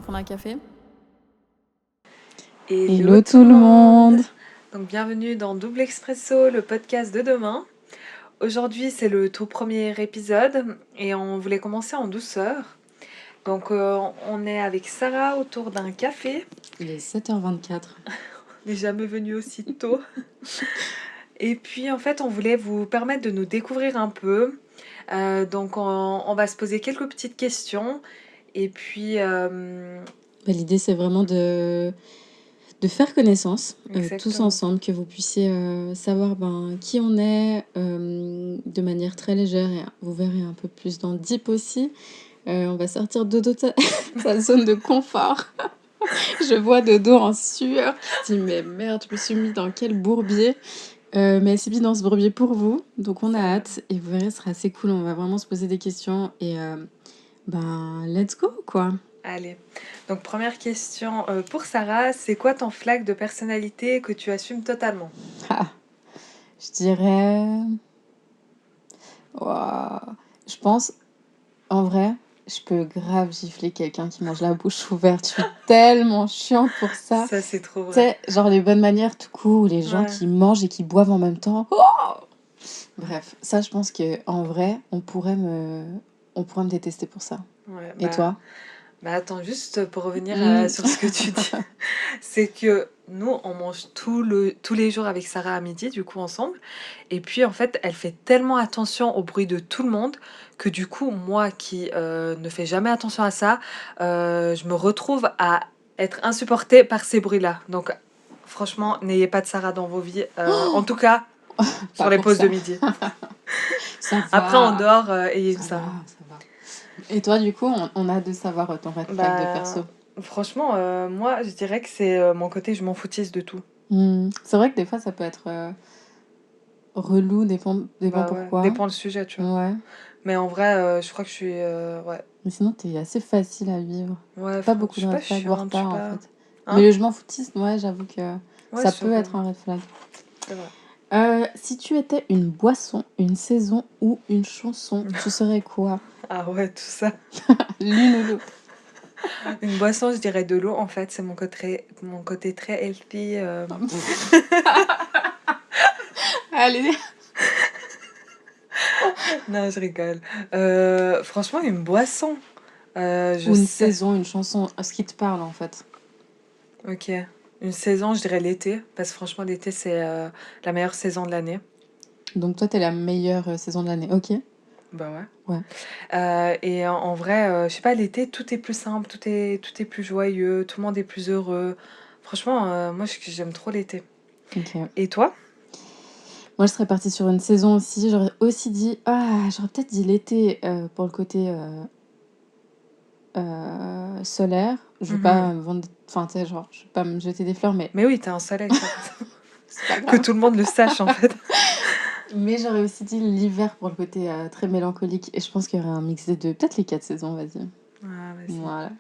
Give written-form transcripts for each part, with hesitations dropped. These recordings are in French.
prendre un café. Hello tout le monde. Donc bienvenue dans Double Expresso, le podcast de demain. Aujourd'hui c'est le tout premier épisode et on voulait commencer en douceur. Donc on est avec Sarah autour d'un café. Il est 7h24. On n'est jamais venu aussi tôt. Et puis en fait on voulait vous permettre de nous découvrir un peu. Donc on va se poser quelques petites questions. Et puis L'idée c'est vraiment de faire connaissance tous exactement. ensemble, que vous puissiez savoir qui on est de manière très légère, et vous verrez un peu plus dans le deep aussi. On va sortir Dodo de sa zone de confort. Je vois Dodo en sueur qui se dit mais merde, je me suis mis dans quel bourbier. Mais elle s'est mise dans ce bourbier pour vous, donc on a hâte et vous verrez, ce sera assez cool. On va vraiment se poser des questions et let's go quoi. Allez, donc première question pour Sarah, c'est quoi ton flag de personnalité que tu assumes totalement? Je dirais... Ouah. Je pense, en vrai, je peux grave gifler quelqu'un qui mange la bouche ouverte. Je suis tellement chiante pour ça. Ça, c'est trop Tu vrai. sais, genre les bonnes manières tout court, les gens Ouais. qui mangent et qui boivent en même temps. Oh bref, ça, je pense que en vrai, on pourrait me détester pour ça. Ouais, Et toi? Bah attends, juste pour revenir Mm. sur ce que tu dis, c'est que nous, on mange tous les jours avec Sarah à midi, du coup, ensemble. Et puis, en fait, elle fait tellement attention au bruit de tout le monde que du coup, moi qui ne fais jamais attention à ça, je me retrouve à être insupportée par ces bruits-là. Donc, franchement, n'ayez pas de Sarah dans vos vies. En tout cas, sur Pas les pour pauses ça. de midi. Ça Après, on va. dort, ayez une Ça Sarah. va, ça va. Et toi, du coup, on a hâte de savoir ton red flag de perso. Franchement, moi, je dirais que c'est mon côté je m'en foutisse de tout. C'est vrai que des fois, ça peut être relou, dépend Ouais, pourquoi. dépend le sujet, tu vois. Ouais. Mais en vrai, je crois que je suis... ouais. Mais sinon, t'es assez facile à vivre. Ouais, Pas beaucoup je de suis red pas flags, voire chiante, je pas suis en pas... fait. Hein? Mais le je m'en foutisme, ouais, j'avoue que Ouais, ça sur... peut être un red flag. c'est vrai. Si tu étais une boisson, une saison ou une chanson, tu serais quoi? Ah ouais, tout ça. L'une ou l'autre. Une boisson, je dirais de l'eau, en fait. C'est mon côté très healthy. Allez. Non, je rigole. Franchement, une boisson. Je Ou une sais. saison, une chanson, ce qui te parle en fait. Ok. Une saison, je dirais l'été. Parce que franchement, l'été, c'est la meilleure saison de l'année. Donc toi, t'es la meilleure saison de l'année, ok? Bah ouais. Ouais. Et en vrai, je sais pas, l'été, tout est plus simple, tout est plus joyeux, tout le monde est plus heureux. Franchement, moi, j'aime trop l'été. Ok. Et toi? Moi, je serais partie sur une saison aussi. J'aurais aussi dit... j'aurais peut-être dit l'été pour le côté solaire. Je vais pas vendre... Enfin, tu sais, genre, je vais pas me jeter des fleurs, mais Mais oui, t'es un soleil, ça. c'est pas Que grave. tout le monde le sache, en fait. Mais j'aurais aussi dit l'hiver pour le côté très mélancolique. Et je pense qu'il y aurait un mix des deux. Peut-être les 4 saisons, vas-y. Ah, vas-y. Voilà.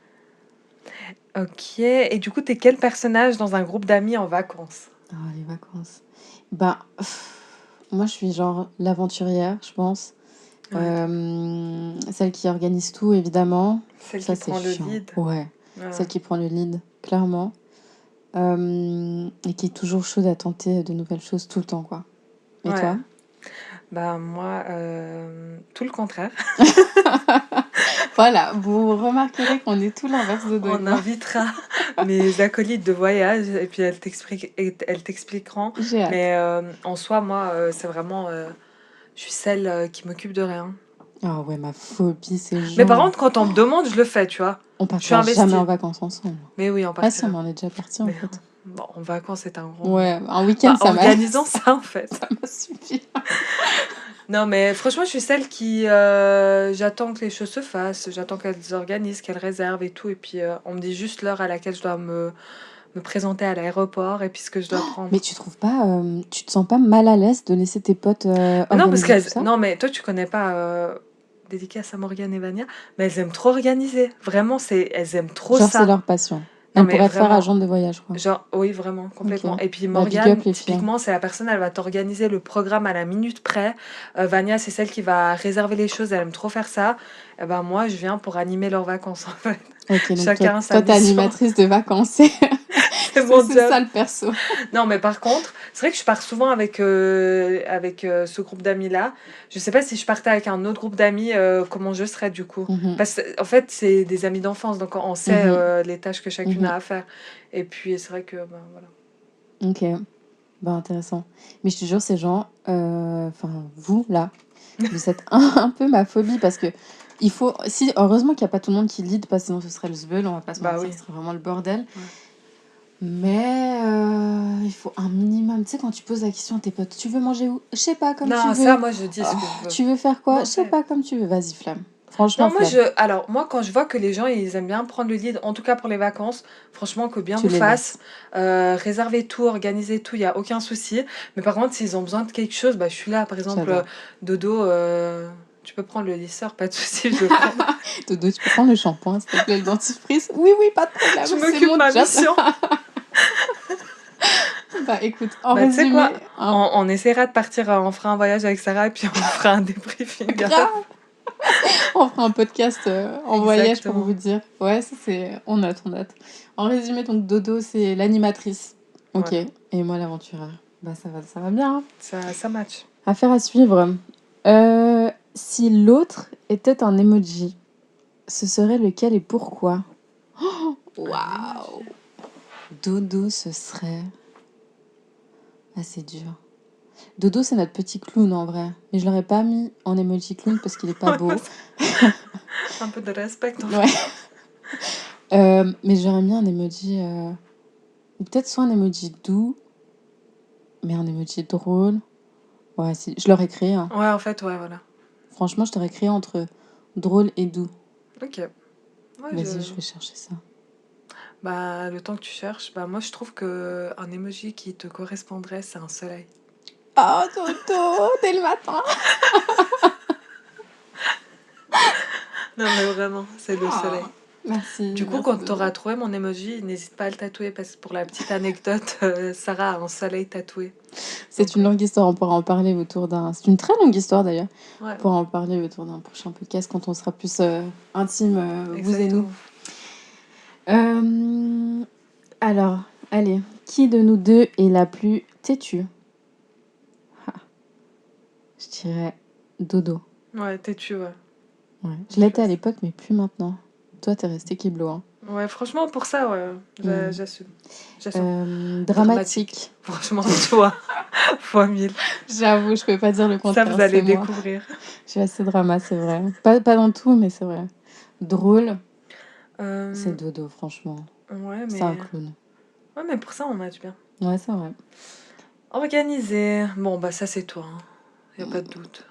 Ok, et du coup, t'es quel personnage dans un groupe d'amis en vacances? Ah, les vacances. Bah, moi, je suis genre l'aventurière, je pense. Ouais. Celle qui organise tout, évidemment. Celle Ça, qui c'est prend le chiant. lead. Ouais, Ouais. celle qui prend le lead, clairement. Et qui est toujours chaude à tenter de nouvelles choses tout le temps, quoi. Et Ouais. toi? Bah, moi, tout le contraire. Voilà, vous remarquerez qu'on est tout l'inverse de On moi. invitera mes acolytes de voyage et puis elles t'expliqueront. J'ai hâte. Mais en soi, moi, c'est vraiment... je suis celle qui m'occupe de rien. Ah ouais, ma phobie, c'est Mais par genre... contre, quand on me demande, je le fais, tu vois. On Je suis partira jamais investie. en vacances ensemble. Mais oui, on Ah si, on partira. en est déjà parti en Mais fait. bon, en vacances, c'est un grand mot. Ouais, un week-end, Bah, organisons ça, en fait. ça m'a suffi. Non, mais franchement, je suis celle qui... j'attends que les choses se fassent, j'attends qu'elles organisent, qu'elles réservent et tout. Et puis, on me dit juste l'heure à laquelle je dois me présenter à l'aéroport et puis ce que je dois prendre. Mais tu trouves pas, tu te sens pas mal à l'aise de laisser tes potes Mais non, parce organiser tout ça? Non, mais toi, tu connais pas dédicace à Morgane et Vania, mais elles aiment trop organiser. Vraiment, elles aiment trop Genre, c'est ça. leur passion. Non, Elles mais pourraient te faire vraiment. agent de voyage, quoi. Genre, oui, vraiment, complètement. Ok. Et puis Bah, big Morgane, up, les filles. typiquement, c'est la personne, elle va t'organiser le programme à la minute près. Vania, c'est celle qui va réserver les choses, elle aime trop faire ça. Et ben moi, je viens pour animer leurs vacances, en fait. Ok, donc Chacun sa toi, t'es mission. animatrice de vacances. C'est C'est mon c'est job. ça le perso. Non, mais par contre, c'est vrai que je pars souvent avec ce groupe d'amis-là. Je sais pas si je partais avec un autre groupe d'amis, comment je serais du coup. Mhm, Parce qu'en fait, c'est des amis d'enfance, donc on sait mhm, les tâches que chacune mhm. a à faire. Et puis, c'est vrai que, ben, voilà. Ok, bah intéressant. Mais je te jure, ces gens, enfin vous là, vous êtes un peu ma phobie parce que il faut, si heureusement qu'il n'y a pas tout le monde qui lead, parce que sinon ce serait le zbeul, on va pas se Bah mentir, oui. ce serait vraiment le bordel. Ouais. Mais il faut un minimum. Tu sais, quand tu poses la question à tes potes, tu veux manger où? Je sais pas, comme tu Non, ça, veux. moi, je dis Oh, ce que je veux. tu veux faire quoi? Je sais Manger. pas, comme tu veux. Vas-y, flamme. Franchement, Non, moi, flamme. alors, moi, quand je vois que les gens, ils aiment bien prendre le lead, en tout cas pour les vacances, franchement, que bien Tu vous les fasse, laisses. réserver tout, organiser tout, il n'y a aucun souci. Mais par contre, s'ils ont besoin de quelque chose, bah, je suis là. Par exemple, J'adore. Dodo, tu peux prendre le lisseur, pas de souci, je le prends. Dodo, tu peux prendre le shampoing, s'il te plaît, le dentifrice? Oui, oui, pas de problème, Je c'est m'occupe mon ma job. mission. Bah écoute, en Bah, tu sais quoi? résumé, un On essaiera de partir, on fera un voyage avec Sarah et puis on fera un débriefing. grave, on fera un podcast en voyage pour vous Exactement. dire. Ouais, ça c'est. On note, on note. En résumé, donc Dodo, c'est l'animatrice. Ok. Voilà, Et moi, l'aventurière. Bah ça va bien, hein. ça match. Affaire à suivre. Si l'autre était un emoji, ce serait lequel et pourquoi? Un emoji. Waouh! Dodo, ce serait. Ah, c'est dur. Dodo, c'est notre petit clown en vrai. Mais je l'aurais pas mis en emoji clown parce qu'il est pas Ouais, beau. un peu de respect, en Ouais. fait. Mais j'aurais mis un emoji. Ou peut-être soit un emoji doux, mais un emoji drôle. Ouais, je l'aurais créé, hein. Ouais, en fait, ouais, voilà. Franchement, je t'aurais créé entre drôle et doux. Ok. Ouais, Vas-y, je vais chercher ça. bah, le temps que tu cherches, bah, moi, je trouve que un emoji qui te correspondrait, c'est un soleil. Oh, Dodo, dès le matin. Non, mais vraiment, c'est le soleil. Ah, merci, Du coup, merci quand tu Dodo. auras trouvé mon emoji, n'hésite pas à le tatouer parce que pour la petite anecdote, Sarah a un soleil tatoué. C'est Donc, une longue histoire, on pourra en parler autour d'un. C'est une très longue histoire d'ailleurs. ouais, On pourra en parler autour d'un prochain podcast quand on sera plus intime, vous et nous. exactement. Alors, allez, qui de nous deux est la plus têtue? Ah, je dirais Dodo. Ouais, têtu, ouais. Ouais. Je Je l'étais à suis- l'époque, mais plus maintenant. Toi, t'es resté Kiblo, hein. Ouais, franchement, pour ça, ouais, Mm. j'assume. J'assume. Dramatique. Dramatique. Franchement, toi, fois 1000. J'avoue, je peux pas dire le Ça, contraire, vous c'est allez moi. découvrir. Je suis assez drama, c'est vrai. Pas dans tout, mais c'est vrai. Drôle, c'est Euh, Dodo, franchement. ouais, C'est un mais... clown. Ouais, mais pour ça, on match bien. Ouais, c'est vrai. Organisé. Bon, bah ça, c'est toi. Hein. Y a pas de doute.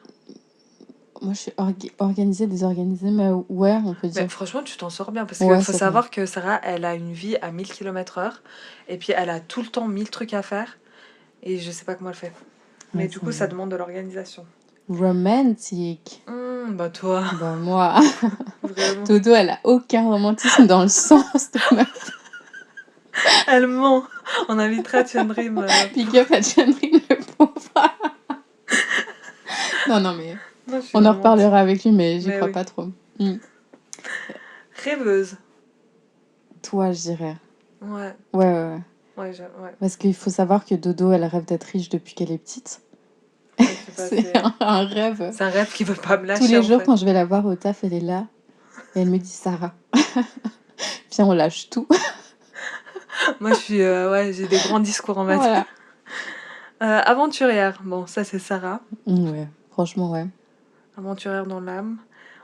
Moi, je suis organisée, désorganisée, mais ouais, on peut Mais dire. franchement, tu t'en sors bien parce qu'il Ouais, faut c'est vrai. savoir que Sarah, elle a une vie à 1000 km/h et puis elle a tout le temps 1000 trucs à faire et je sais pas comment elle fait. Mais Ouais, du c'est coup, ça vrai. demande de l'organisation. Romantique. Bah toi, Bah, moi, vraiment. Dodo, elle a aucun romantisme dans le sens de meuf. Elle ment. On invitera Chandrim Big pour... up à Chandri, le pauvre. Non, non, mais Non, je suis on en vraiment... reparlera avec lui, mais j'y Mais crois oui. pas trop. Mm. Rêveuse. Toi, je dirais. Ouais. Ouais, ouais, ouais. Ouais, ouais. Parce qu'il faut savoir que Dodo, elle rêve d'être riche depuis qu'elle est petite. Ouais, je sais pas, C'est un rêve. c'est un rêve qui veut pas me Tous lâcher les en jours, fait. quand je vais la voir au taf, elle est là. Et elle me dit, Sarah, viens, on lâche tout. Moi, je suis... ouais, j'ai des grands discours, on va dire. Voilà. Aventurière. Bon, ça, c'est Sarah. Ouais, franchement, ouais. Aventurière dans l'âme.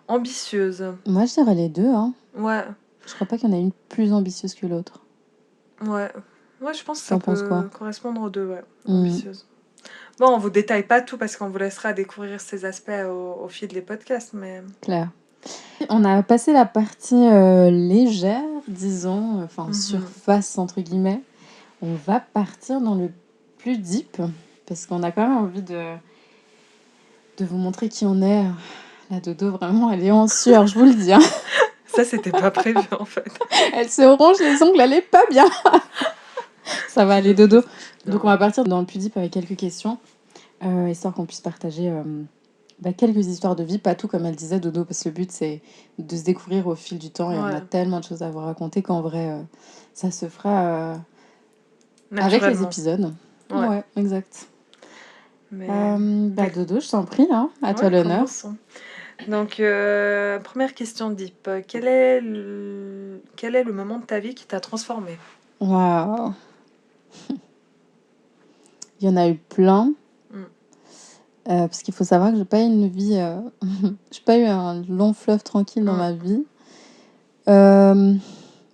Ambitieuse. Moi, je dirais les deux, hein. Ouais, Je crois pas qu'il y en a une plus ambitieuse que l'autre. ouais. Ouais, je pense que ça T'en penses quoi? peut correspondre aux deux, ouais. Mm, Ambitieuse. Bon, on vous détaille pas tout parce qu'on vous laissera découvrir ces aspects au fil des podcasts, mais... clair. On a passé la partie légère, disons, enfin surface entre guillemets. On va partir dans le plus deep parce qu'on a quand même envie de vous montrer qui on est. La Dodo, vraiment, elle est en sueur, je vous le dis, hein. Ça, c'était pas prévu, en fait. Elle se ronge les ongles, elle est pas bien. Ça va aller, Dodo. Donc on va partir dans le plus deep avec quelques questions, histoire qu'on puisse partager quelques histoires de vie, pas tout comme elle disait Dodo, parce que le but c'est de se découvrir au fil du temps et on a Ouais, tellement de choses à vous raconter qu'en vrai, ça se fera avec les naturellement. épisodes. Ouais, Ouais, exact. mais... Dodo, je t'en prie, hein, à toi Ouais, l'honneur. commençons. Donc, première question deep. Quel est le moment de ta vie qui t'a transformé? Waouh, il y en a eu plein. Mm. Parce qu'il faut savoir que j'ai pas eu une vie, j'ai pas eu un long fleuve tranquille dans Mm. ma vie. Euh,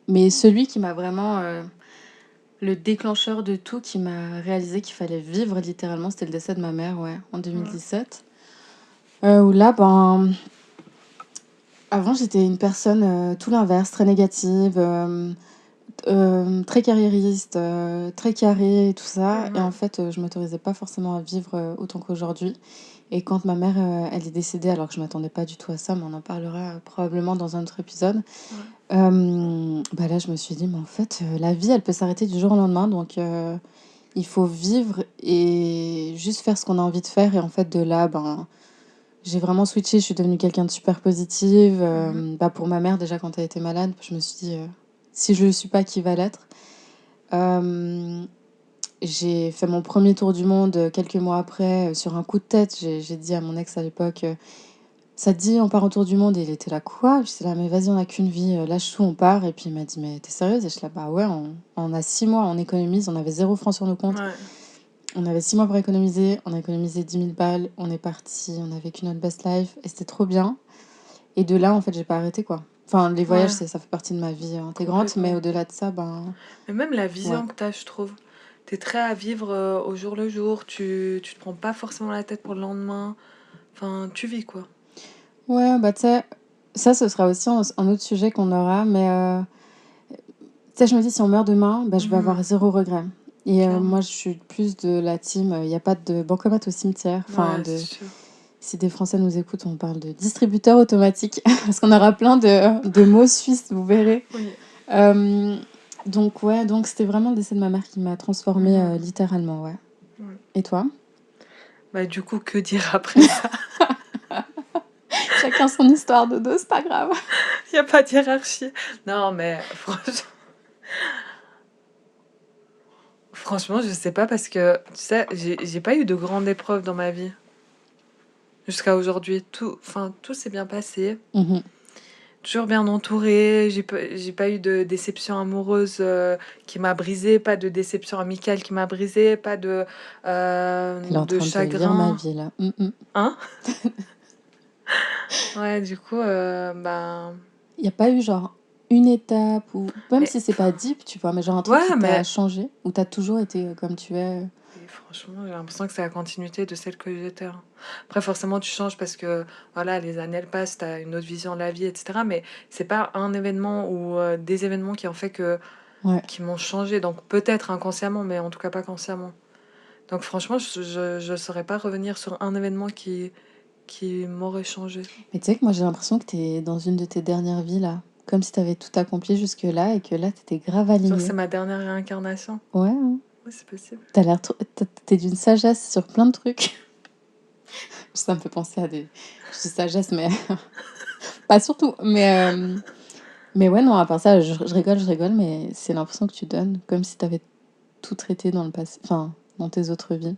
mais celui qui m'a vraiment, le déclencheur de tout, qui m'a réalisé qu'il fallait vivre littéralement, c'était le décès de ma mère, ouais, en Ouais. 2017. Où là, avant j'étais une personne tout l'inverse, très négative, très carriériste, très carrée et tout ça. Et en Mhm. fait, je m'autorisais pas forcément à vivre autant qu'aujourd'hui. Et quand ma mère, elle est décédée, alors que je m'attendais pas du tout à ça, mais on en parlera probablement dans un autre épisode. Ouais. Là, je me suis dit, mais en fait, la vie, elle peut s'arrêter du jour au lendemain, donc il faut vivre et juste faire ce qu'on a envie de faire. Et en fait, de là, j'ai vraiment switché. Je suis devenue quelqu'un de super positive. Mhm. Pour ma mère, déjà, quand elle était malade, je me suis dit, si je ne le suis pas, qui va l'être? Euh, j'ai fait mon premier tour du monde quelques mois après, sur un coup de tête. J'ai dit à mon ex à l'époque, ça te dit, on part en tour du monde? Et il était là, quoi? Je suis là, mais vas-y, on n'a qu'une vie, lâche tout, on part. Et puis il m'a dit, mais t'es sérieuse? Et je suis là, bah ouais, on a 6 mois, on économise, on avait 0 francs sur nos comptes. Ouais. On avait 6 mois pour économiser, on a économisé 10 000 balles, on est parti, on a vécu notre best life et c'était trop bien. Et de là, en fait, j'ai pas arrêté quoi. Enfin, les voyages, Ouais, ça fait partie de ma vie intégrante, mais complètement. au-delà de ça, Mais même la ouais. vision que tu as, je trouve. Tu es très à vivre au jour le jour. Tu te prends pas forcément la tête pour le lendemain. Enfin, tu vis, quoi. Ouais, tu sais, ça, ce sera aussi un autre sujet qu'on aura, mais tu sais, je me dis, si on meurt demain, je vais Mhm. avoir 0 regret. Et moi, Clairement. je suis plus de la team, il n'y a pas de bancomat au cimetière. Ouais, c'est sûr. Si des Français nous écoutent, on parle de distributeur automatique, parce qu'on aura plein de mots suisses, vous verrez. Oui. Euh, donc c'était vraiment le décès de ma mère qui m'a transformée Mhm. littéralement, ouais. Ouais. Et toi? Bah, du coup, que dire après ça? Chacun son histoire de dos, c'est pas grave. Il n'y a pas de hiérarchie. Non, mais franchement, je sais pas parce que, tu sais, j'ai pas eu de grandes épreuves dans ma vie. Jusqu'à aujourd'hui, tout s'est bien passé. Mhm. Toujours bien entourée. J'ai pas eu de déception amoureuse qui m'a brisée, pas de déception amicale qui m'a brisée, pas Elle est en de train de lire ma chagrin. vie, là. Mhm. Hein? Ouais, du coup, ben. Il n'y a pas eu genre une étape, ou même Mais, si c'est pas deep, tu vois, mais genre un truc ouais, qui t'a mais. changé, ou t'as toujours été comme tu es. Et franchement, j'ai l'impression que c'est la continuité de celle que j'étais, hein. Après, forcément, tu changes parce que, voilà, les années elles passent, t'as une autre vision de la vie, etc. Mais c'est pas un événement ou des événements qui ont fait Ouais. qui m'ont changé. Donc peut-être inconsciemment, mais en tout cas pas consciemment. Donc franchement, je saurais pas revenir sur un événement qui m'aurait changé. Mais tu sais que moi j'ai l'impression que t'es dans une de tes dernières vies là. Comme si t'avais tout accompli jusque-là et que là t'étais grave Genre, c'est alignée. ma dernière réincarnation. Ouais, hein. Oui, c'est possible. T'as l'air t'es d'une sagesse sur plein de trucs. Ça me fait penser à des. Je dis sagesse, mais pas surtout. Mais ouais, non, à part ça, je rigole, mais c'est l'impression que tu donnes. Comme si t'avais tout traité dans le passé. Enfin, dans tes autres vies.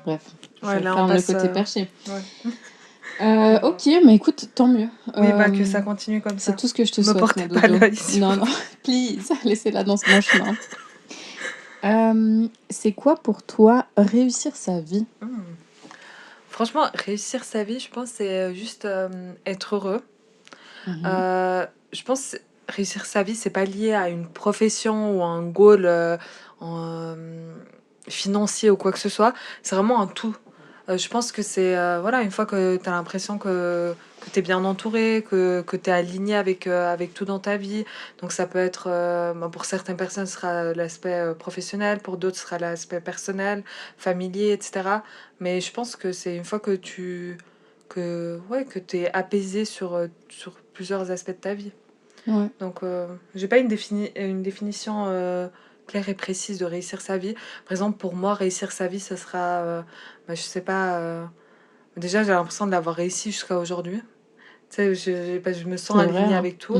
Bref, Ouais, je là, on ferme le passe. côté perché. Ouais. Ok, mais écoute, tant mieux. Oui, bah que ça continue comme C'est ça. tout ce que je te Me souhaite, mon portez pas dodo. l'œil, s'il Non, vous non, plaît. please, laissez-la dans ce bon chemin. C'est quoi pour toi réussir sa vie? Hmm. Franchement, réussir sa vie, je pense, c'est juste être heureux. Mhm. Euh, je pense réussir sa vie, c'est pas lié à une profession ou à un goal en, financier ou quoi que ce soit. C'est vraiment un tout. Je pense que c'est voilà, une fois que tu as l'impression que tu es bien entouré, que tu es aligné avec tout dans ta vie. Donc ça peut être, pour certaines personnes, ce sera l'aspect professionnel, pour d'autres, ce sera l'aspect personnel, familier, etc. Mais je pense que c'est une fois que tu es apaisé sur plusieurs aspects de ta vie. Ouais. Donc, j'ai pas une définition claire et précise de réussir sa vie. Par exemple, pour moi, réussir sa vie, ce sera, je sais pas, Déjà, j'ai l'impression de l'avoir réussi jusqu'à aujourd'hui. Tu sais, je me sens C'est vrai, alignée hein. avec tout.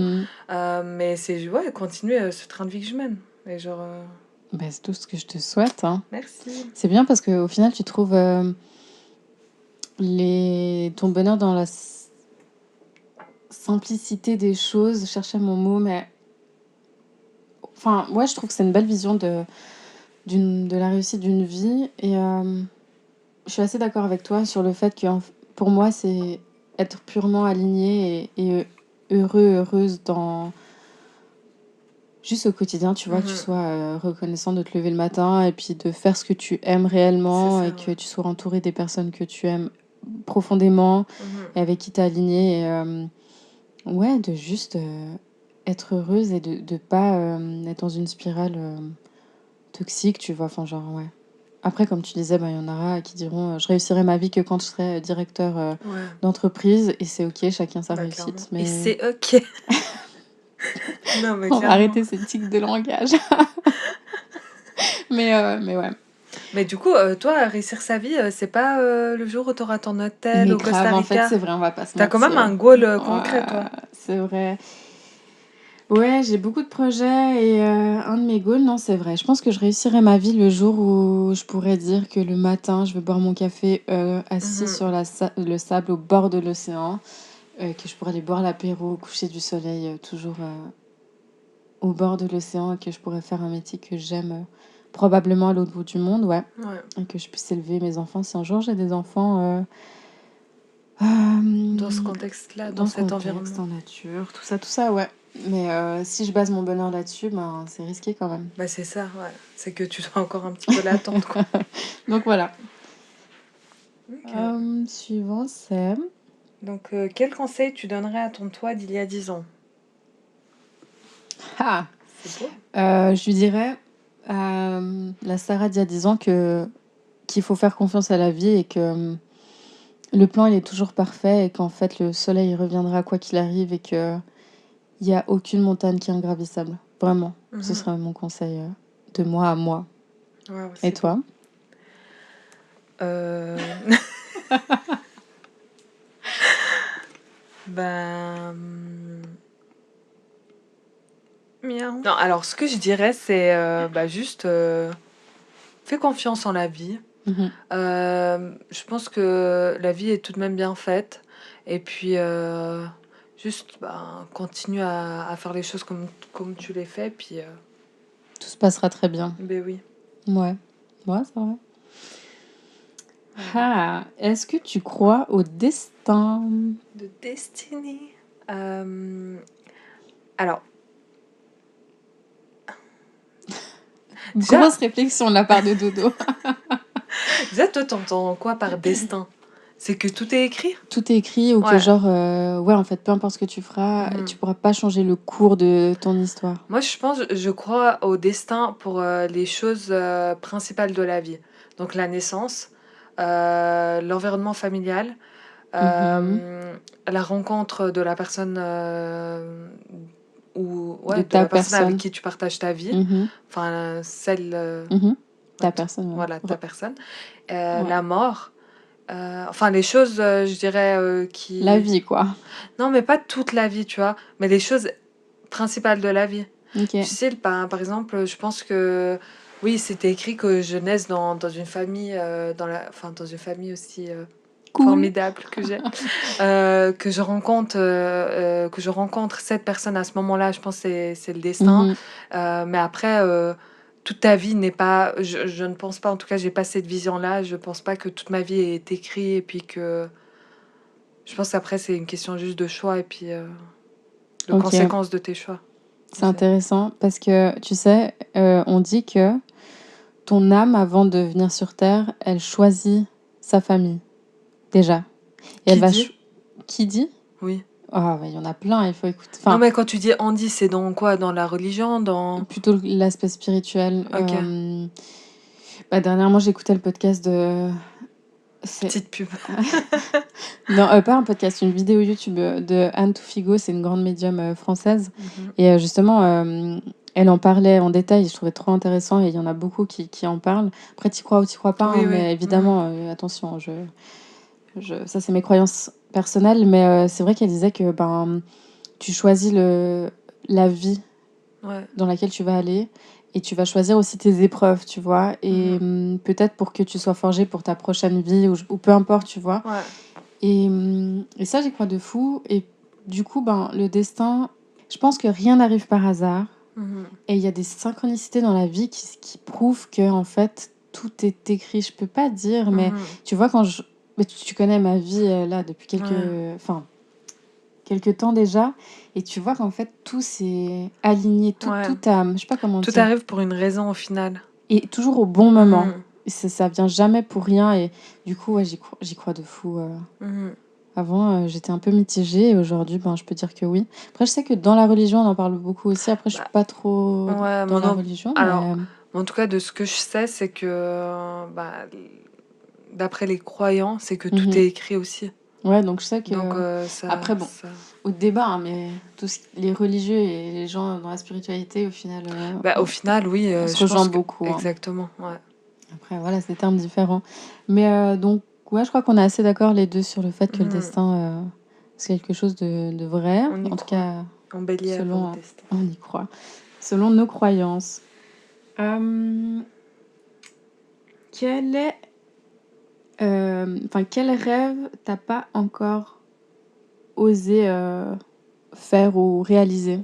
Mais c'est, ouais, continuer ce train de vie que je mène. Et genre, Bah, c'est tout ce que je te souhaite, hein. merci. C'est bien parce qu'au final, tu trouves ton bonheur dans la simplicité des choses. Je cherchais mon mot, mais... Enfin, ouais, je trouve que c'est une belle vision de la réussite d'une vie. Et je suis assez d'accord avec toi sur le fait que pour moi, c'est être purement aligné et heureux, heureuse dans... Juste au quotidien, tu vois, que tu sois reconnaissant de te lever le matin et puis de faire ce que tu aimes C'est réellement ça, et que ouais. tu sois entouré des personnes que tu aimes profondément et avec qui t'es aligné. Et ouais, de juste être heureuse et de pas être dans une spirale toxique, tu vois. Enfin, genre, ouais. Après, comme tu disais, il y en aura qui diront je réussirai ma vie que quand je serai directeur Ouais, d'entreprise et c'est ok, chacun sa bah clairement. réussite. Et Mais c'est ok. Non, mais on va clairement. arrêter ces tics de langage. mais ouais. Mais du coup, toi, réussir sa vie, c'est pas le jour où t'auras ton hôtel Mais au Costa grave, en fait, Rica. c'est vrai, on va pas se T'as quand même mentir. un goal concret, Ouais, toi. c'est vrai. Ouais, j'ai beaucoup de projets et un de mes goals, non, c'est vrai. Je pense que je réussirai ma vie le jour où je pourrais dire que le matin, je vais boire mon café assis Mhm. sur le sable au bord de l'océan, que je pourrais aller boire l'apéro au coucher du soleil, toujours au bord de l'océan, et que je pourrais faire un métier que j'aime probablement à l'autre bout du monde, ouais. Ouais. Et que je puisse élever mes enfants. Si un jour j'ai des enfants Dans ce euh, contexte-là, dans dans ce cet contexte, environnement. en nature, tout ça, ouais. Mais si je base mon bonheur là-dessus, ben, c'est risqué quand même. Bah, c'est ça, ouais. C'est que tu dois encore un petit peu l'attendre, quoi. Donc voilà. Ok. Suivant, c'est... Donc, quel conseil tu donnerais à ton toi d'il y a 10 ans? Ah, C'est beau. je lui dirais à la Sarah d'il y a 10 ans qu'il faut faire confiance à la vie et que le plan, il est toujours parfait et qu'en fait, le soleil reviendra quoi qu'il arrive et qu'il n'y a aucune montagne qui est ingravissable. Vraiment. Ce serait mon conseil de moi à moi. Waouh, Et c'est beau. toi? Ben... Miaou. Non, alors ce que je dirais, c'est bah, juste fais confiance en la vie. Mhm. Je pense que la vie est tout de même bien faite. Et puis, juste ben, continue à faire les choses comme tu les fais. Puis, Tout se passera très bien. ben oui. Ouais. Ouais, c'est vrai. Voilà. Ah, est-ce que tu crois au destin? De Destiny. Alors, déjà, Grosse réflexion de la part de Dodo. toi, t'entends quoi par destin? C'est que tout est écrit? Tout est écrit ou que Ouais. genre, ouais, en fait, peu importe ce que tu feras, tu pourras pas changer le cours de ton histoire. Moi, je crois au destin pour les choses principales de la vie. Donc la naissance, l'environnement familial, Mhm. la rencontre de la personne De de ta la personne avec personne. qui tu partages ta vie, Mhm. enfin celle, Mhm. ouais, Ta personne, ouais. voilà, ta personne, Ouais. la mort, enfin les choses, je dirais La qui, vie, quoi. non mais pas toute la vie, tu vois, mais les choses principales de la vie. Ok. Tu sais, par exemple, je pense que oui, c'était écrit que je naisse dans une famille, enfin, dans une famille aussi Cool. formidable que j'ai, que je rencontre cette personne à ce moment-là. Je pense que c'est le destin. Mhm. Mais après, toute ta vie n'est pas. Je ne pense pas, en tout cas, j'ai pas cette vision-là. Je pense pas que toute ma vie est écrite et puis que. Je pense qu'après, c'est une question juste de choix et puis de Ok. conséquences de tes choix. C'est intéressant parce que, tu sais, on dit que ton âme, avant de venir sur Terre, elle choisit sa famille, déjà. Et elle Qui va... dit? Qui dit? Oui. Ah, il y en a plein, il faut écouter. Non, Enfin, mais quand tu dis Andy, c'est dans quoi? Dans la religion? Dans... plutôt l'aspect spirituel. Ok, Dernièrement, j'écoutais le podcast de... C'est... petite pub. Non, pas un podcast, une vidéo YouTube de Anne Toufigo, c'est une grande médium française. Mhm. Et justement, elle en parlait en détail, je trouvais trop intéressant, et il y en a beaucoup qui en parlent. Après, t'y crois ou t'y crois pas, hein, Oui, oui. mais Mhm. évidemment, attention, ça c'est mes croyances personnelles, mais c'est vrai qu'elle disait que tu choisis la vie Ouais. dans laquelle tu vas aller et tu vas choisir aussi tes épreuves, tu vois. Et peut-être pour que tu sois forgé pour ta prochaine vie ou peu importe, tu vois. Ouais. Et ça, j'y crois de fou. Et du coup, le destin, je pense que rien n'arrive par hasard. Et il y a des synchronicités dans la vie qui prouvent que, en fait, tout est écrit. Je peux pas dire, mais tu vois, mais tu connais ma vie là depuis quelques temps déjà. Et tu vois qu'en fait, tout s'est aligné. Tout je sais pas comment Tout dire. arrive pour une raison au final. Et toujours au bon moment. Et ça vient jamais pour rien. Et du coup, ouais, j'y crois de fou. Avant, j'étais un peu mitigée et aujourd'hui, je peux dire que oui. Après, je sais que dans la religion, on en parle beaucoup aussi. Après, je suis pas trop dans la religion. Alors, en tout cas, de ce que je sais, c'est que d'après les croyants, c'est que tout est écrit aussi. Ouais, donc je sais que... Donc, ça, après, au débat, hein, mais les religieux et les gens dans la spiritualité, au final... au final, oui. on se rejoint beaucoup. Exactement, ouais. Après, voilà, c'est des termes différents. Mais donc, ouais, je crois qu'on est assez d'accord les deux sur le fait que le destin, c'est quelque chose de vrai. En tout cas, en bélier selon... au destin. On y croit. Selon nos croyances. Quel rêve t'as pas encore osé faire ou réaliser?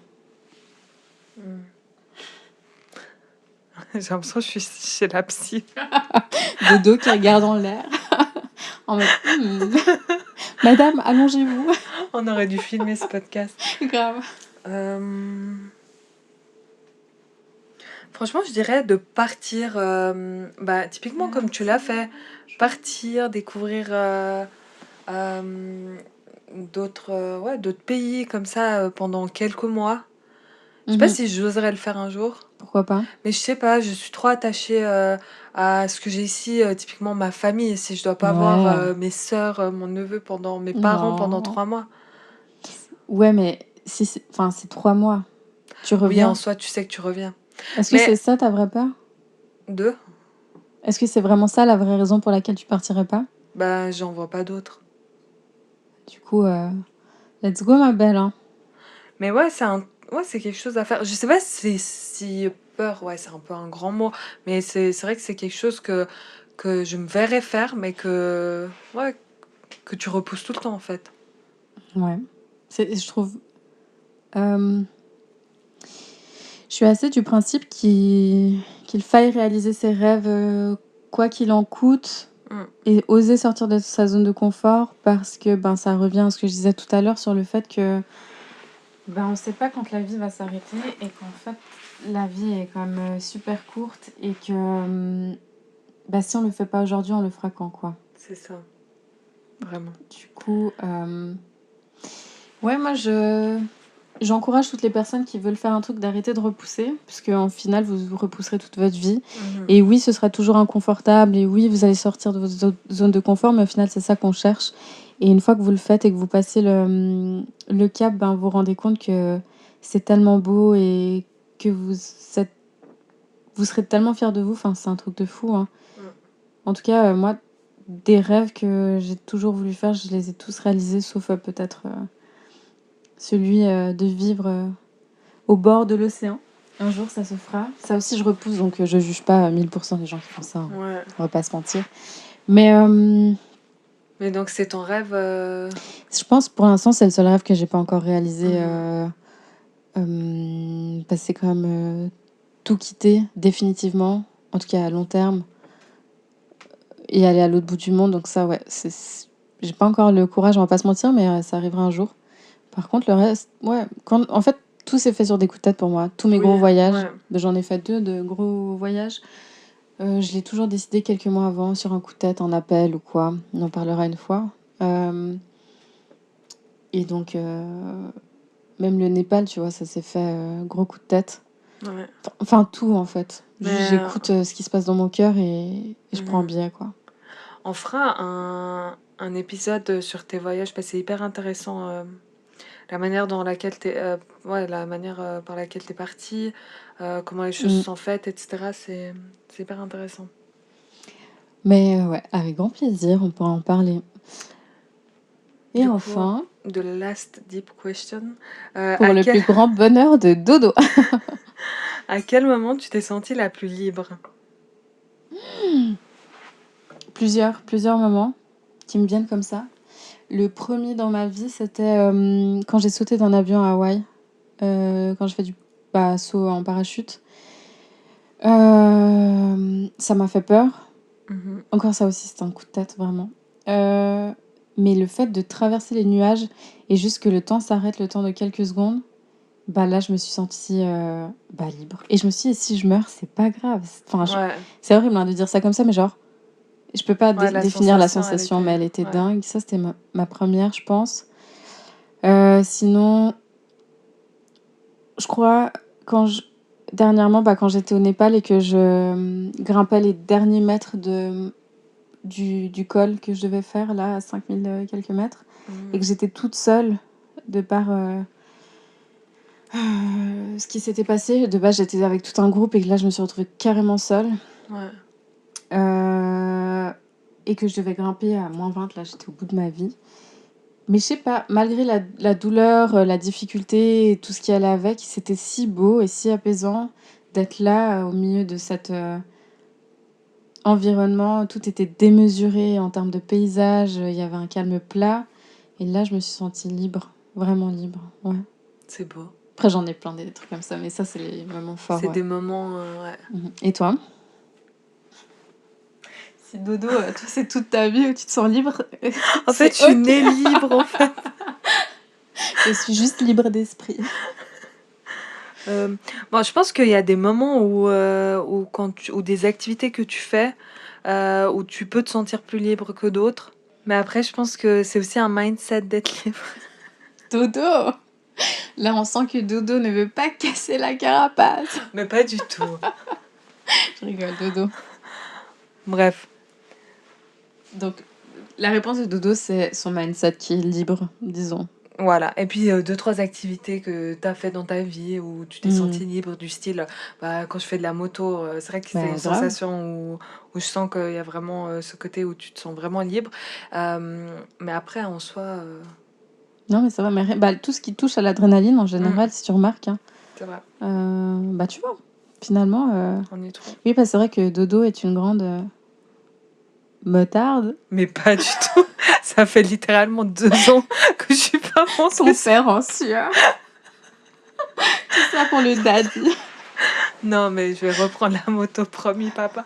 J'ai l'impression que je suis chez la psy. Dodo qui regarde en l'air. En mode, Madame, allongez-vous. On aurait dû filmer ce podcast. Grave. Franchement, je dirais de partir, typiquement comme tu l'as fait, partir, découvrir d'autres pays comme ça pendant quelques mois. Je sais pas si j'oserais le faire un jour. Pourquoi pas? Mais je sais pas, je suis trop attachée à ce que j'ai ici, typiquement ma famille. Si je dois pas voir mes sœurs, mon neveu mes parents pendant 3 mois. Ouais, mais c'est 3 mois. Tu Oui, reviens. en soi, tu sais que tu reviens. Est-ce que c'est ça ta vraie peur? Est-ce que c'est vraiment ça la vraie raison pour laquelle tu partirais pas? J'en vois pas d'autres. Du coup, let's go ma belle. Hein. Mais ouais, c'est quelque chose à faire. Je sais pas si peur, ouais, c'est un peu un grand mot, mais c'est vrai que c'est quelque chose que je me verrais faire, mais que tu repousses tout le temps en fait. Ouais. Je trouve. Je suis assez du principe qu'il faille réaliser ses rêves quoi qu'il en coûte et oser sortir de sa zone de confort parce que ça revient à ce que je disais tout à l'heure sur le fait que on ne sait pas quand la vie va s'arrêter et qu'en fait la vie est quand même super courte et que si on le fait pas aujourd'hui, on le fera quand quoi. C'est ça. Vraiment. Du coup, ouais, moi j'encourage toutes les personnes qui veulent faire un truc d'arrêter de repousser, parce qu'en final, vous repousserez toute votre vie. Et oui, ce sera toujours inconfortable, et oui, vous allez sortir de votre zone de confort, mais au final, c'est ça qu'on cherche. Et une fois que vous le faites et que vous passez le cap, vous vous rendez compte que c'est tellement beau et que vous serez tellement fiers de vous. Enfin, c'est un truc de fou. Hein. En tout cas, moi, des rêves que j'ai toujours voulu faire, je les ai tous réalisés, sauf peut-être... celui de vivre au bord de l'océan. Un jour, ça se fera. Ça aussi, je repousse, donc je juge pas 1000% des gens qui font ça. Hein. Ouais. On va pas se mentir. Mais donc, c'est ton rêve je pense, pour l'instant, c'est le seul rêve que j'ai pas encore réalisé. Parce que c'est quand même tout quitter définitivement, en tout cas à long terme, et aller à l'autre bout du monde. Donc ça, ouais, j'ai pas encore le courage, on va pas se mentir, mais ça arrivera un jour. Par contre, le reste, ouais, en fait, tout s'est fait sur des coups de tête pour moi. Tous mes gros voyages, j'en ai fait 2 de gros voyages. Je l'ai toujours décidé quelques mois avant, sur un coup de tête, en appel ou quoi. On en parlera une fois. Et donc, même le Népal, tu vois, ça s'est fait gros coup de tête. Ouais. Enfin, tout, en fait. Juste, j'écoute ce qui se passe dans mon cœur et je prends un billet, quoi. On fera un épisode sur tes voyages, parce que c'est hyper intéressant. La manière dans laquelle la manière par laquelle t'es partie, comment les choses sont faites, etc. C'est hyper intéressant. Mais ouais, avec grand plaisir, on pourra en parler. Et Du coup, enfin, the last deep question. pour le plus grand bonheur de Dodo. À quel moment tu t'es sentie la plus libre? Plusieurs moments qui me viennent comme ça. Le premier dans ma vie, c'était quand j'ai sauté d'un avion à Hawaï, quand je fais du saut en parachute. Ça m'a fait peur. Mhm. Encore ça aussi, c'était un coup de tête, vraiment. Mais le fait de traverser les nuages et juste que le temps s'arrête, le temps de quelques secondes, là, je me suis sentie libre. Et je me suis dit, si je meurs, c'est pas grave. Enfin, Ouais, c'est horrible de dire ça comme ça, mais genre, je peux pas ouais, la définir la sensation, elle sensation, était... mais elle était Ouais. dingue. Ça, c'était ma première, je pense. Sinon, je crois, dernièrement, quand j'étais au Népal et que je grimpais les derniers mètres du col que je devais faire, là, à 5000 quelques mètres, et que j'étais toute seule, de par ce qui s'était passé. De base, j'étais avec tout un groupe, et que là, je me suis retrouvée carrément seule. Ouais. Et que je devais grimper à -20, là, j'étais au bout de ma vie. Mais je sais pas, malgré la douleur, la difficulté et tout ce qui allait avec, c'était si beau et si apaisant d'être là, au milieu de cet environnement. Tout était démesuré en termes de paysage, il y avait un calme plat. Et là, je me suis sentie libre, vraiment libre. Ouais. C'est beau. Après, j'en ai plein des trucs comme ça, mais ça, c'est les moments forts. C'est Ouais. des moments... ouais. Et toi? Si Dodo, toi, c'est toute ta vie où tu te sens libre. En fait, je suis née libre, en fait. Je suis juste libre d'esprit. Bon, je pense qu'il y a des moments où des activités que tu fais, où tu peux te sentir plus libre que d'autres. Mais après, je pense que c'est aussi un mindset d'être libre. Dodo! Là, on sent que Dodo ne veut pas casser la carapace. Mais pas du tout. Je rigole, Dodo. Bref. Donc, la réponse de Dodo, c'est son mindset qui est libre, disons. Voilà. Et puis, 2-3 activités que tu as fait dans ta vie où tu t'es senti libre, du style, quand je fais de la moto, c'est vrai que c'est une grave. sensation où je sens qu'il y a vraiment ce côté où tu te sens vraiment libre. Mais après, en soi, Non, mais ça va. Mais tout ce qui touche à l'adrénaline, en général, si tu remarques, hein, c'est vrai, tu vois, finalement... on y trouve. Oui, c'est vrai que Dodo est une grande motarde. Mais pas du tout. Ça fait littéralement 2 ans que je suis pas Son montée. père en sueur. Tout ça pour le daddy. Non, mais je vais reprendre la moto, promis, papa.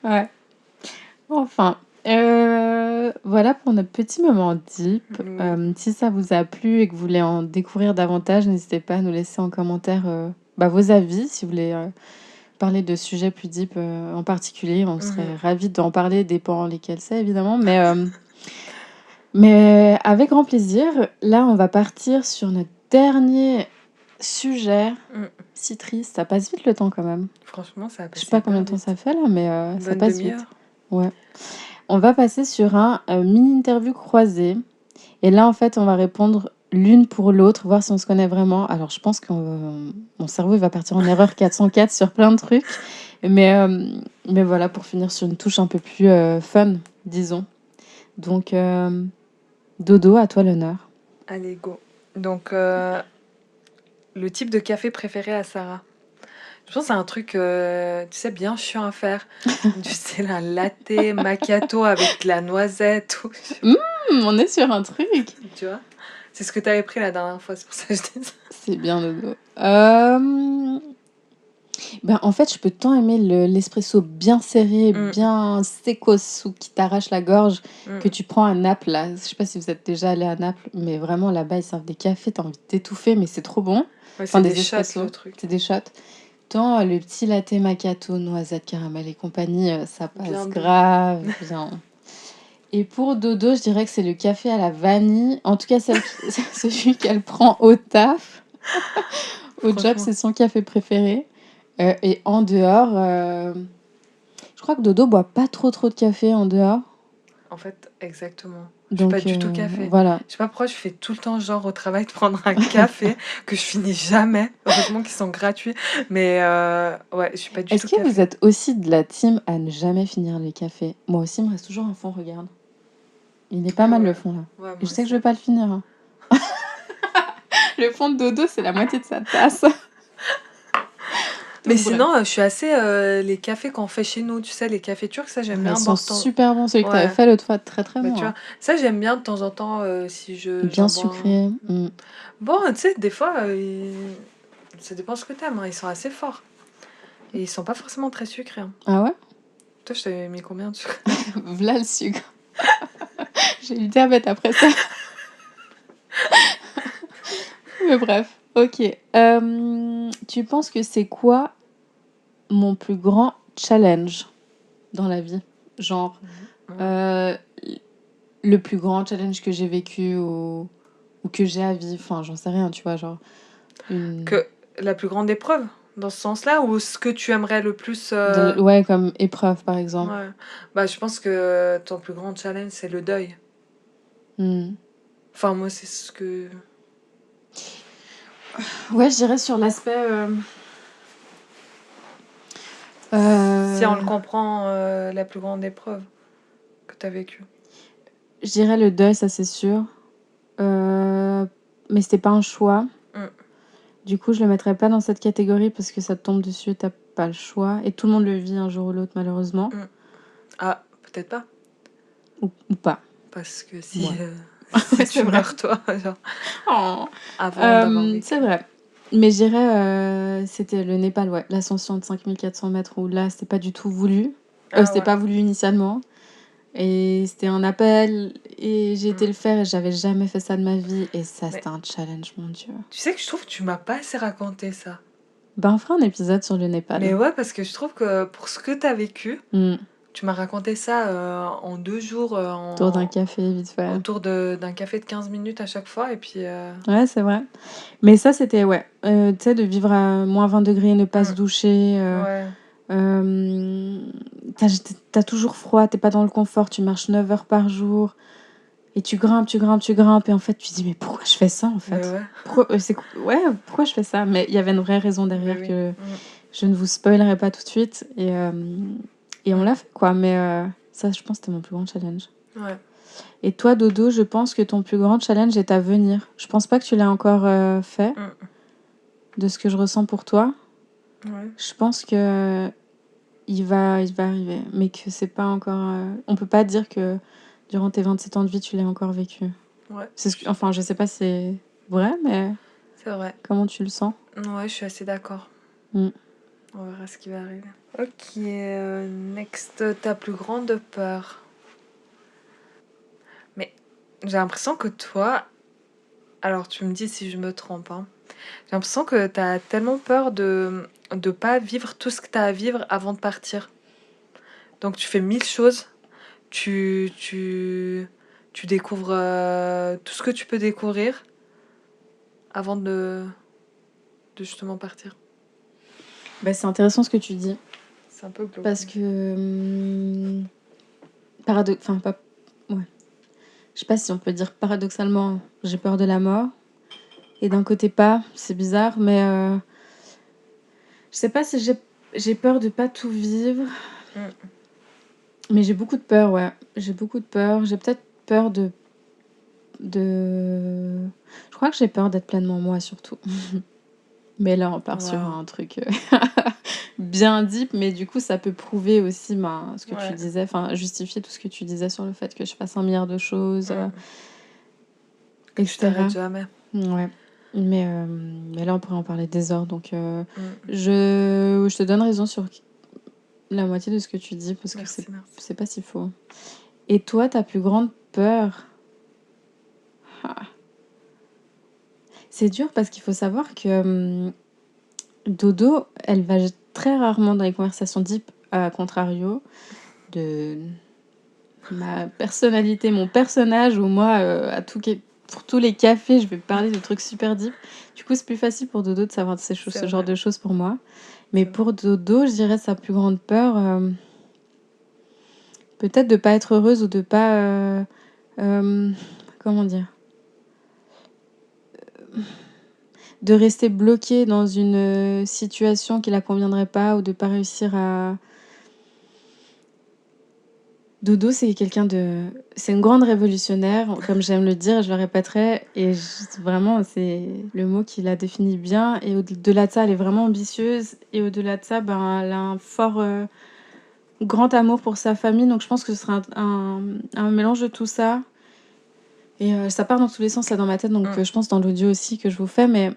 Ouais. Enfin, voilà pour notre petit moment deep. Oui. Si ça vous a plu et que vous voulez en découvrir davantage, n'hésitez pas à nous laisser en commentaire vos avis. Si vous voulez parler de sujets plus deep en particulier, on serait ravis d'en parler, dépend lesquels c'est évidemment. Mais avec grand plaisir. Là, on va partir sur notre dernier sujet. Si triste, ça passe vite le temps quand même. Franchement, ça a Je passé sais pas combien de hyper temps ça vite. fait là, mais Une ça bonne passe demi-heure. vite. Ouais. On va passer sur un mini-interview croisé. Et là, en fait, on va répondre l'une pour l'autre, voir si on se connaît vraiment. Alors, je pense que mon cerveau il va partir en erreur 404 sur plein de trucs. Mais voilà, pour finir sur une touche un peu plus fun, disons. Donc, Dodo, à toi l'honneur. Allez, go. Donc, le type de café préféré à Sarah. Je pense que c'est un truc, tu sais, bien chiant à faire. Tu sais, la latte macchiato avec de la noisette. On est sur un truc. Tu vois? C'est ce que tu avais pris la dernière fois, c'est pour ça que je dis ça. C'est bien, Dodo. En fait, je peux tant aimer l'espresso bien serré, bien secos, ou qui t'arrache la gorge, que tu prends à Naples, là. Je sais pas si vous êtes déjà allé à Naples, mais vraiment, là-bas, ils servent des cafés, t'as envie de t'étouffer, mais c'est trop bon. Ouais, Enfin, c'est des shots, espressos. le truc. C'est des shots. Tant le petit latte macchiato, noisette, caramel et compagnie, ça passe Bien grave bien. Et pour Dodo, je dirais que c'est le café à la vanille. En tout cas, celui qu'elle prend au taf. Au job, Franchement. c'est son café préféré. Et en dehors, je crois que Dodo boit pas trop de café en dehors. En fait, exactement. Donc, je suis pas du tout café. Voilà. Je sais pas pourquoi je fais tout le temps genre au travail de prendre un café que je finis jamais. Heureusement qu'ils sont gratuits. Mais ouais, je suis pas du tout Est-ce que café. vous êtes aussi de la team à ne jamais finir les cafés? Moi aussi, il me reste toujours un fond, regarde. Il est pas mal Ouais. le fond là. Ouais, Et moi je sais que je aussi. vais pas le finir. Hein. Le fond de Dodo, c'est la moitié de sa tasse. Mais Donc bref. sinon, je suis assez les cafés qu'on fait chez nous, tu sais, les cafés turcs, ça j'aime Ouais, bien ils sont boire tant. super bons. Celui que t'avais Ouais, fait l'autre fois, très très bah bon. tu vois, Hein. ça j'aime bien de temps en temps si Bien j'en bois un. sucré. Bon, tu sais, des fois, ça dépend ce que t'aimes, hein, ils sont assez forts. Et ils sont pas forcément très sucrés. Hein. Ah ouais? Toi, je t'avais mis combien de sucre? V'là le sucre. J'ai eu le diabète après ça. Mais bref, ok. Tu penses que c'est quoi mon plus grand challenge dans la vie? Genre, Ouais. euh, le plus grand challenge que j'ai vécu ou que j'ai à vivre. Enfin, j'en sais rien, tu vois, genre une... Que la plus grande épreuve, dans ce sens-là, ou ce que tu aimerais le plus Ouais, comme épreuve, par exemple. Ouais. Bah, je pense que ton plus grand challenge, c'est le deuil. Hmm. Enfin, moi, c'est ce que... Ouais, je dirais sur l'aspect... Si on le comprend, la plus grande épreuve que tu as vécue. Je dirais le deuil, ça c'est sûr. Mais c'était pas un choix. Mm. Du coup, je le mettrais pas dans cette catégorie parce que ça te tombe dessus, t'as pas le choix. Et tout le monde le vit un jour ou l'autre, malheureusement. Ah, peut-être pas. Ou pas. Parce que si, Ouais. si Ouais, tu c'est vrai. meurs, toi, genre, Oh. avant d'avoir C'est vécu. vrai. Mais je dirais, c'était le Népal, ouais. L'ascension de 5400 mètres où là, c'était pas du tout voulu. Ah C'était ouais. pas voulu initialement. Et c'était un appel et j'ai été Mm. le faire et j'avais jamais fait ça de ma vie. Et ça, Mais c'était un challenge, mon Dieu. tu sais que je trouve que tu m'as pas assez raconté ça. Ben, on fera un épisode sur le Mais Népal. ouais, parce que je trouve que pour ce que tu as vécu, Hmm. tu m'as raconté ça en 2 jours, Autour d'un café, vite fait. autour d'un café de 15 minutes à chaque fois. Et puis... Ouais, c'est vrai. Mais ça, c'était, ouais. Tu sais, de vivre à moins 20 degrés, ne pas se Mm. doucher. Ouais. T'as toujours froid, t'es pas dans le confort, tu marches 9 heures par jour. Et tu grimpes, tu grimpes, tu grimpes. Et en fait, tu te dis, mais pourquoi je fais ça, en Mais fait? ouais. Ouais, pourquoi je fais ça? Mais il y avait une vraie raison Mais derrière oui. que Mm. je ne vous spoilerai pas tout de suite. Et on l'a fait, quoi. Mais ça, je pense que c'était mon plus grand challenge. Ouais. Et toi, Dodo, je pense que ton plus grand challenge est à venir. Je pense pas que tu l'as encore fait, Mm. de ce que je ressens pour toi. Ouais. Je pense que il va arriver, mais que c'est pas encore... On peut pas dire que durant tes 27 ans de vie, tu l'as encore vécu. Ouais. Enfin, je sais pas si c'est vrai, mais C'est vrai. comment tu le sens? Ouais, je suis assez d'accord. Mm. On verra ce qui va arriver. Ok, next, ta plus grande peur. Mais j'ai l'impression que toi, alors tu me dis si je me trompe, hein. J'ai l'impression que t'as tellement peur de pas vivre tout ce que t'as à vivre avant de partir. Donc tu fais 1000 choses, tu découvres tout ce que tu peux découvrir avant de justement partir. Bah, c'est intéressant ce que tu dis, C'est un peu glauque. parce que... Enfin, pas... Ouais. Je sais pas si on peut dire paradoxalement, j'ai peur de la mort. Et d'un côté pas, c'est bizarre, mais je sais pas si j'ai peur de pas tout vivre. Mm. Mais j'ai beaucoup de peur, ouais. J'ai beaucoup de peur. J'ai peut-être peur de... Je crois que j'ai peur d'être pleinement moi, surtout. Mais là, on part sur Wow. un truc bien deep, mais du coup, ça peut prouver aussi ce que tu Ouais. disais, enfin, justifier tout ce que tu disais sur le fait que je fasse 1 milliard de choses, Que tu etc. t'arrêtes jamais. Ouais. Mais là, on pourrait en parler des heures. Donc, Mm. je te donne raison sur la moitié de ce que tu dis, parce que Merci. c'est pas si faux. Et toi, ta plus grande peur? Ah. C'est dur parce qu'il faut savoir que Dodo, elle va très rarement dans les conversations deep, à contrario de ma personnalité, mon personnage, où moi, pour tous les cafés, je vais parler de trucs super deep. Du coup, c'est plus facile pour Dodo de savoir ce genre Vrai. de choses pour moi. Mais C'est pour Dodo, je dirais sa plus grande peur, peut-être de pas être heureuse ou de pas... comment dire? De rester bloquée dans une situation qui la conviendrait pas ou de pas réussir à... Dodo, c'est quelqu'un de... C'est une grande révolutionnaire, comme j'aime le dire, je le répéterai. Et vraiment, c'est le mot qui la définit bien. Et au-delà de ça, elle est vraiment ambitieuse. Et au-delà de ça, ben, elle a un fort, grand amour pour sa famille. Donc je pense que ce sera un mélange de tout ça. Et ça part dans tous les sens là dans ma tête. Donc je pense dans l'audio aussi que je vous fais. Mais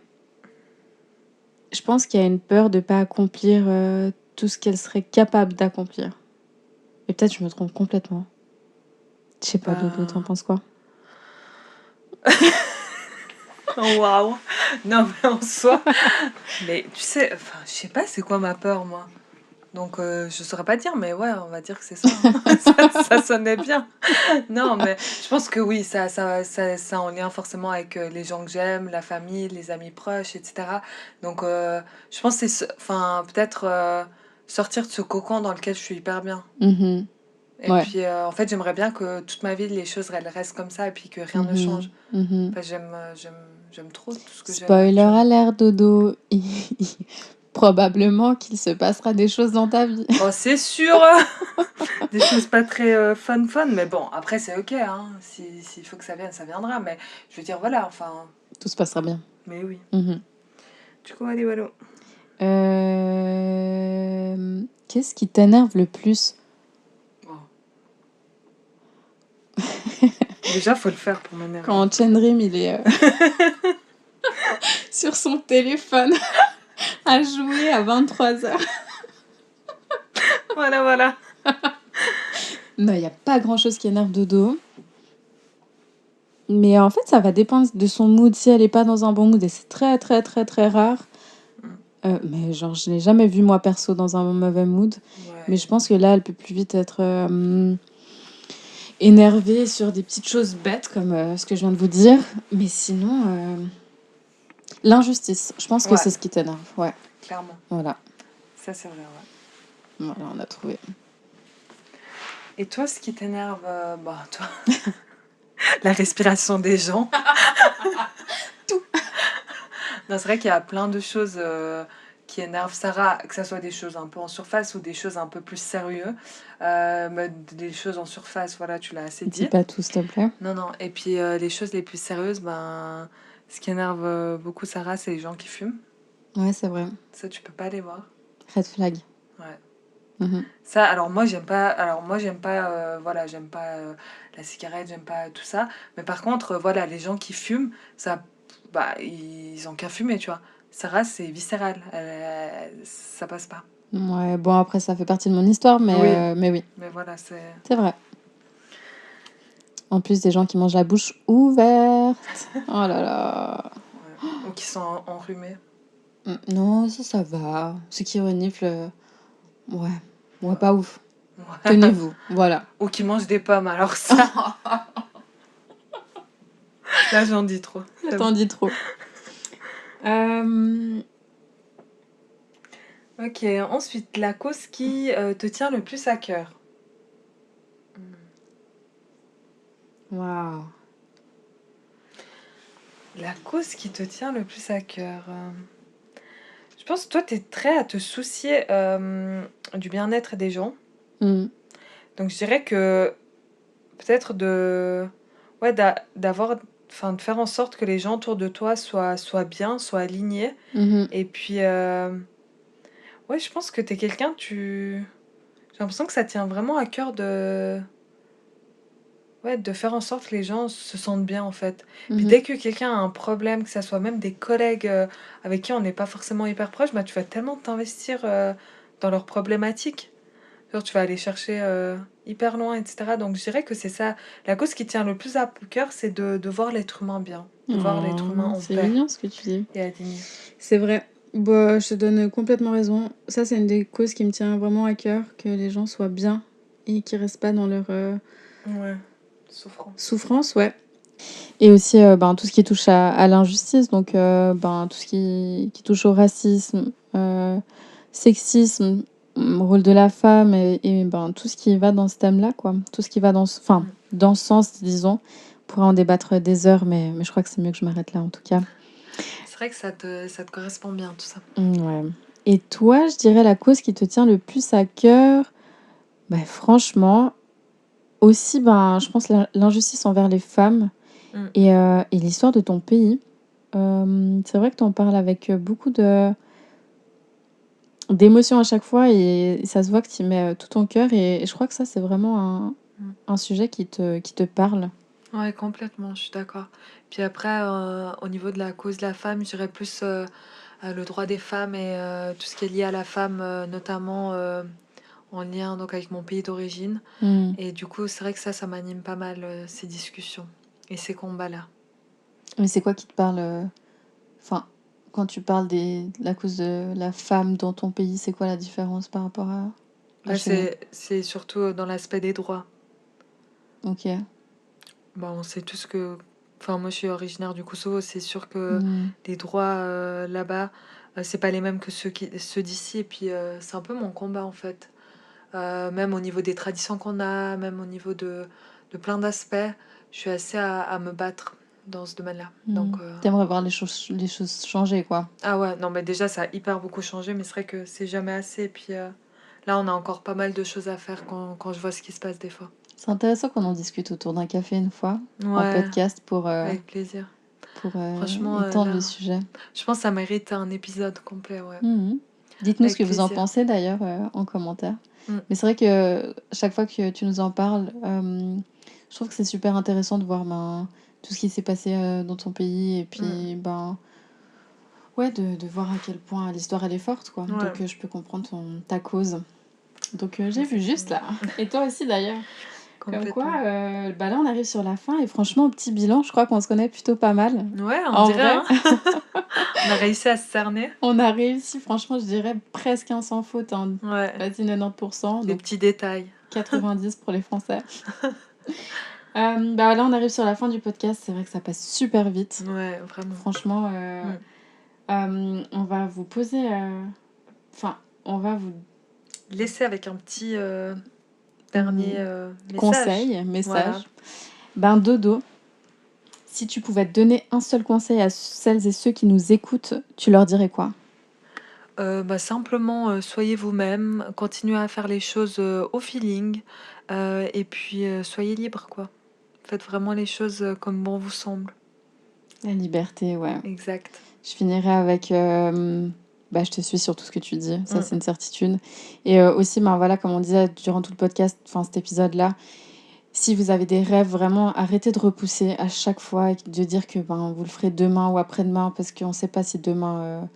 je pense qu'il y a une peur de ne pas accomplir tout ce qu'elle serait capable d'accomplir. Et peut-être je me trompe complètement. Je sais pas, Dodo, t'en penses quoi? Waouh! Non, mais en soi, mais tu sais, enfin, je sais pas c'est quoi ma peur, moi. Donc, je saurais pas dire, mais ouais, on va dire que c'est ça, hein. Ça sonnait bien. Non, mais je pense que oui, ça en lien forcément avec les gens que j'aime, la famille, les amis proches, etc. Donc, je pense que c'est, enfin, peut-être sortir de ce cocon dans lequel je suis hyper bien. Mhm. Et Ouais. puis, en fait, j'aimerais bien que toute ma vie, les choses, elles restent comme ça et puis que rien ne Mhm. change. Mhm. Enfin, j'aime trop tout ce que j'ai là Spoiler actuellement. alert, Dodo. Probablement qu'il se passera des choses dans ta vie. Oh, c'est sûr! Des choses pas très fun, mais bon, après, c'est ok, hein. S'il faut que ça vienne, ça viendra. Mais je veux dire, voilà, enfin, Tout se passera bien. mais oui. Mhm. Du coup, allez, voilà. Qu'est-ce qui t'énerve le plus? Oh. Déjà, faut le faire pour m'énerver. Quand Chenrim, il est sur son téléphone à jouer à 23h. Voilà. Non, il n'y a pas grand-chose qui énerve Dodo. Mais en fait, ça va dépendre de son mood. Si elle n'est pas dans un bon mood, et c'est très, très, très, très rare. Mais genre, je l'ai jamais vue, moi, perso, dans un mauvais mood. Ouais. Mais je pense que là, elle peut plus vite être énervée sur des petites choses bêtes, comme ce que je viens de vous dire. Mais sinon, l'injustice. Je pense que Ouais. c'est ce qui t'énerve. Ouais, Clairement. voilà. Ça, c'est vrai, ouais. Voilà, on a trouvé. Et toi, ce qui t'énerve, bah, toi, la respiration des gens. Tout. Non, c'est vrai qu'il y a plein de choses qui énervent Sarah, que ce soit des choses un peu en surface ou des choses un peu plus sérieuses. Mais des choses en surface, voilà, tu l'as assez Dis dit. pas tout, s'il te plaît. Non. Et puis les choses les plus sérieuses, ben, ce qui énerve beaucoup Sarah, c'est les gens qui fument. Ouais, c'est vrai. Ça, tu peux pas les voir. Red flag. Ouais. Mhm. Ça, alors moi, j'aime pas. Voilà, j'aime pas la cigarette, j'aime pas tout ça. Mais par contre, voilà, les gens qui fument, ça, bah, ils ont qu'à fumer, tu vois. Sarah, c'est viscéral. Ça passe pas. Ouais, bon, après, ça fait partie de mon histoire, mais Oui. mais oui, Mais voilà, c'est. c'est vrai. En plus, des gens qui mangent la bouche ouverte. Oh là là. Ouais. Ou qui sont enrhumés. Non, ça va. Ceux qui reniflent, ouais, Ouais. pas ouf. Ouais. Tenez-vous, voilà. Ou qui mangent des pommes, alors ça, là, j'en dis trop. T'en dis trop. Ok, ensuite, la cause qui te tient le plus à cœur. Waouh. La cause qui te tient le plus à cœur. Je pense que toi, tu es très à te soucier du bien-être des gens. Mm. Donc, je dirais que peut-être ouais, d'avoir, enfin, de faire en sorte que les gens autour de toi soient bien, soient alignés. Mhm. Et puis, ouais, je pense que tu es quelqu'un, j'ai l'impression que ça tient vraiment à cœur ouais, de faire en sorte que les gens se sentent bien, en fait. Puis Mhm. dès que quelqu'un a un problème, que ça soit même des collègues avec qui on n'est pas forcément hyper proche, bah, tu vas tellement t'investir dans leurs problématiques. Genre, tu vas aller chercher hyper loin, etc. Donc, je dirais que c'est ça. La cause qui tient le plus à cœur, c'est de voir l'être humain bien. De voir l'être humain Oh, en c'est paix mignon ce que tu dis. et aligné. C'est vrai. Bah, je te donne complètement raison. Ça, c'est une des causes qui me tient vraiment à cœur, que les gens soient bien et qu'ils restent pas dans leur Ouais, souffrance. souffrance, ouais. Et aussi tout ce qui touche à l'injustice, donc tout ce qui touche au racisme, sexisme, rôle de la femme et tout ce qui va dans ce thème-là, quoi. Tout ce qui va dans dans ce sens, disons. On pourrait en débattre des heures, mais je crois que c'est mieux que je m'arrête là, en tout cas. C'est vrai que ça te correspond bien, tout ça. Ouais. Et toi, je dirais la cause qui te tient le plus à cœur, franchement, aussi, ben, je pense l'injustice envers les femmes Mmh. et l'histoire de ton pays. C'est vrai que tu en parles avec beaucoup d'émotions à chaque fois et ça se voit que tu y mets tout ton cœur et je crois que ça, c'est vraiment Mmh. un sujet qui te parle. Ouais, complètement, je suis d'accord. Puis après, au niveau de la cause de la femme, je dirais plus, le droit des femmes et tout ce qui est lié à la femme, notamment, en lien donc avec mon pays d'origine Mmh. et du coup, c'est vrai que ça m'anime pas mal, ces discussions et ces combats-là. Mais c'est quoi qui te parle, enfin, quand tu parles de la cause de la femme dans ton pays, c'est quoi la différence par rapport à Bah, chez nous? c'est surtout, dans l'aspect des droits. OK. Bah, on sait tous que enfin, moi, je suis originaire du Kosovo, c'est sûr que Mmh. les droits, là-bas, c'est pas les mêmes que ceux d'ici et puis, c'est un peu mon combat, en fait. Même au niveau des traditions qu'on a, même au niveau de plein d'aspects, je suis assez à me battre dans ce domaine-là. Mmh. Donc, Tu voir les choses changer, quoi? ah ouais, non, mais déjà, ça a hyper beaucoup changé, mais c'est vrai que c'est jamais assez. Et puis là, on a encore pas mal de choses à faire quand je vois ce qui se passe des fois. C'est intéressant qu'on en discute autour d'un café une fois, en Ouais, podcast avec plaisir. pour, Franchement, étendre le là, sujet. je pense que ça mérite un épisode complet, ouais. Mmh. Dites-nous ce Avec que vous en plaisir. pensez d'ailleurs, en commentaire. Mm. Mais c'est vrai que chaque fois que tu nous en parles, je trouve que c'est super intéressant de voir, ben, tout ce qui s'est passé, dans ton pays et Mm. puis, ben, ouais, de voir à quel point l'histoire elle est forte, quoi. Ouais, Donc, je peux comprendre ta cause. Donc, j'ai vu juste exactement. là. Et toi aussi d'ailleurs. Comme quoi, Complètement. bah, là on arrive sur la fin et franchement au petit bilan, je crois qu'on se connaît plutôt pas mal. Ouais, on En dirait, vrai, hein. On a réussi à se cerner. on a réussi franchement, je dirais presque un sans faute, hein. Ouais, Vas-y 90, les donc petits détails. 90 pour les Français. Bah, là on arrive sur la fin du podcast, c'est vrai que ça passe super vite. Ouais, vraiment. Franchement, Mm. on va vous poser, enfin, on va vous Laisser avec un petit dernier mmh, message. conseil, Voilà. message. Ben dodo, si tu pouvais donner un seul conseil à celles et ceux qui nous écoutent, tu leur dirais quoi? Bah, simplement, soyez vous-même, continuez à faire les choses, au feeling, et puis, soyez libre, quoi. Faites vraiment les choses, comme bon vous semble. La liberté, ouais. Exact. Je finirai avec, bah, je te suis sur tout ce que tu dis, ça Mmh. c'est une certitude et aussi, ben, voilà, comme on disait durant tout le podcast, enfin cet épisode-là, si vous avez des rêves, vraiment arrêtez de repousser à chaque fois et de dire que, ben, vous le ferez demain ou après-demain parce qu'on ne sait pas si demain,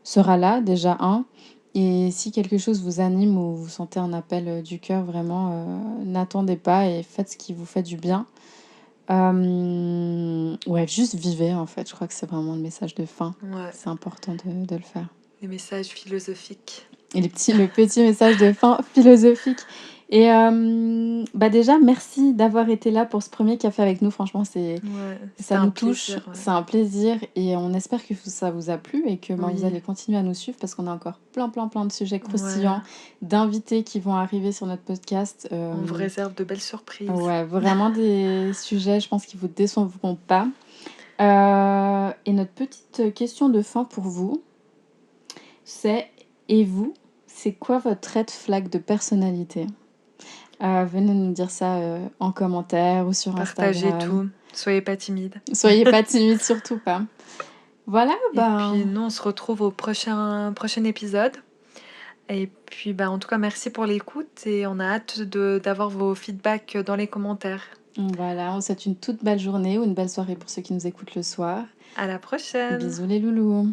sera là, déjà un. Et si quelque chose vous anime ou vous sentez un appel, du cœur vraiment, n'attendez pas et faites ce qui vous fait du bien. Ouais, juste vivez en fait, je crois que c'est vraiment le message de fin. Ouais, C'est important de le faire. les messages philosophiques. Et le petit message de fin philosophique et bah, déjà merci d'avoir été là pour ce premier café avec nous. Franchement, Ouais, c'était ça un nous touche, plaisir, ouais. c'est un plaisir et on espère que ça vous a plu et que, ben, vous Oui, allez continuer à nous suivre parce qu'on a encore plein, plein, plein de sujets ouais, croustillants, d'invités qui vont arriver sur notre podcast. on vous réserve de belles surprises. Ouais, vraiment des sujets, je pense, qui vous décevront pas. Et notre petite question de fin pour vous, c'est et vous, c'est quoi votre red flag de personnalité? Venez nous dire ça, en commentaire ou sur Partagez Instagram. tout, soyez pas timide. Soyez pas timides, surtout pas. Voilà, Et puis ben, nous, on se retrouve au prochain épisode. Et puis, bah, en tout cas, merci pour l'écoute et on a hâte d'avoir vos feedbacks dans les commentaires. voilà, on vous souhaite une toute belle journée ou une belle soirée pour ceux qui nous écoutent le soir. À la prochaine! Bisous les loulous.